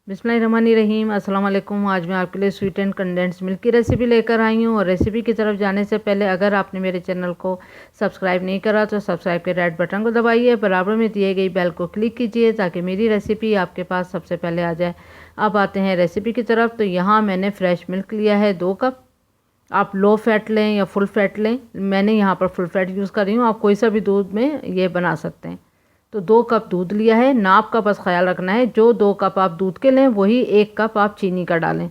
बिस्मिल्लाहिर्रहमानिर्रहीम। अस्सलाम वालेकुम। आज मैं आपके लिए स्वीट एंड कंडेंस्ड मिल्क की रेसिपी लेकर आई हूँ। और रेसिपी की तरफ जाने से पहले अगर आपने मेरे चैनल को सब्सक्राइब नहीं करा तो सब्सक्राइब के रेड बटन को दबाइए, बराबर में दिए गई बेल को क्लिक कीजिए ताकि मेरी रेसिपी आपके पास सबसे पहले आ जाए। अब आते हैं रेसिपी की तरफ। तो यहाँ मैंने फ़्रेश मिल्क लिया है 2 कप। आप लो फैट लें या फुल फैट लें, मैंने यहाँ पर फुल फैट यूज़ कर रही हूँ। आप कोई सा भी दूध में ये बना सकते हैं। तो 2 कप दूध लिया है। नाप का बस ख्याल रखना है, जो 2 कप आप दूध के लें वही 1 कप आप चीनी का डालें।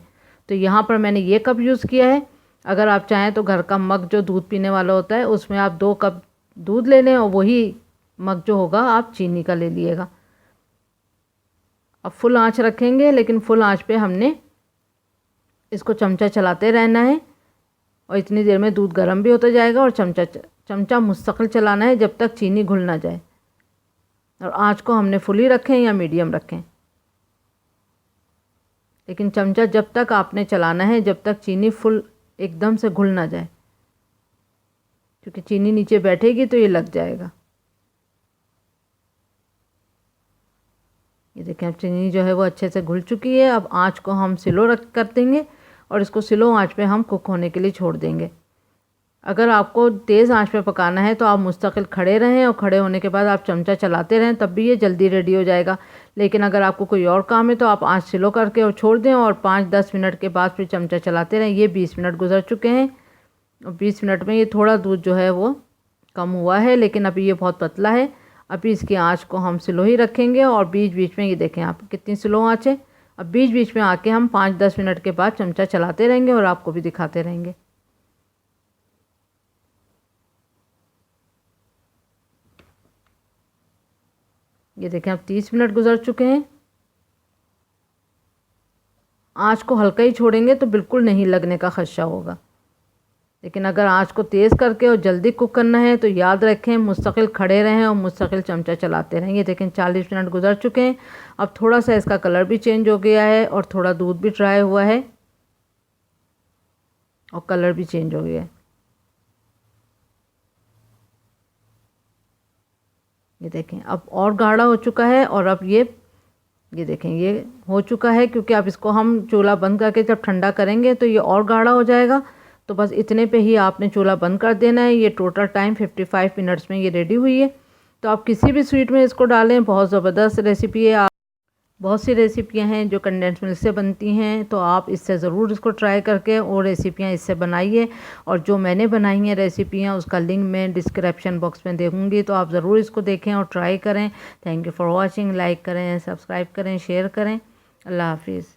तो यहाँ पर मैंने ये कप यूज़ किया है। अगर आप चाहें तो घर का मग जो दूध पीने वाला होता है उसमें आप 2 कप दूध ले लें और वही मग जो होगा आप चीनी का ले लीजिएगा। अब फुल आंच रखेंगे, लेकिन फुल आंच पे हमने इसको चमचा चलाते रहना है और इतनी देर में दूध गर्म भी होता जाएगा। और चमचा मुस्तकिल चलाना है जब तक चीनी घुल ना जाए। और आंच को हमने फुल ही रखें या मीडियम रखें, लेकिन चमचा जब तक आपने चलाना है जब तक चीनी फुल एकदम से घुल ना जाए, क्योंकि चीनी नीचे बैठेगी तो ये लग जाएगा। ये देखें, अब चीनी जो है वो अच्छे से घुल चुकी है। अब आंच को हम स्लो रख कर देंगे और इसको स्लो आंच पे हम कुक होने के लिए छोड़ देंगे। अगर आपको तेज़ आंच पे पकाना है तो आप मुस्तकिल खड़े रहें और खड़े होने के बाद आप चमचा चलाते रहें, तब भी ये जल्दी रेडी हो जाएगा। लेकिन अगर आपको कोई और काम है तो आप आंच स्लो करके और छोड़ दें और 5-10 मिनट के बाद फिर चमचा चलाते रहें। ये 20 मिनट गुजर चुके हैं और 20 मिनट में ये थोड़ा दूध जो है वो कम हुआ है, लेकिन अभी ये बहुत पतला है। अभी इसकी आँच को हम स्लो ही रखेंगे और बीच बीच में ये देखें आप कितनी स्लो आँच है। अब बीच बीच में आके हम 5-10 मिनट के बाद चमचा चलाते रहेंगे और आपको भी दिखाते रहेंगे। ये देखें, अब 30 मिनट गुजर चुके हैं। आँच को हल्का ही छोड़ेंगे तो बिल्कुल नहीं लगने का खदशा होगा, लेकिन अगर आँच को तेज़ करके और जल्दी कुक करना है तो याद रखें मुस्तकिल खड़े रहें और मुस्तकिल चमचा चलाते रहें। ये देखें 40 मिनट गुजर चुके हैं। अब थोड़ा सा इसका कलर भी चेंज हो गया है और थोड़ा दूध भी ड्राई हुआ है और कलर भी चेंज हो गया है। ये देखें अब और गाढ़ा हो चुका है। और अब ये देखें ये हो चुका है, क्योंकि अब इसको हम चूल्हा बंद करके जब ठंडा करेंगे तो ये और गाढ़ा हो जाएगा। तो बस इतने पे ही आपने चूल्हा बंद कर देना है। ये टोटल टाइम 55 मिनट्स में ये रेडी हुई है। तो आप किसी भी स्वीट में इसको डालें, बहुत ज़बरदस्त रेसिपी है। बहुत सी रेसिपियां हैं जो कंडेंस मिल्क से बनती हैं, तो आप इससे ज़रूर इसको ट्राई करके और रेसिपियां इससे बनाइए। और जो मैंने बनाई हैं रेसिपियां उसका लिंक मैं डिस्क्रिप्शन बॉक्स में दे दूँगी, तो आप ज़रूर इसको देखें और ट्राई करें। Thank you for watching. Like करें, सब्सक्राइब करें, शेयर करें। अल्लाह हाफिज़।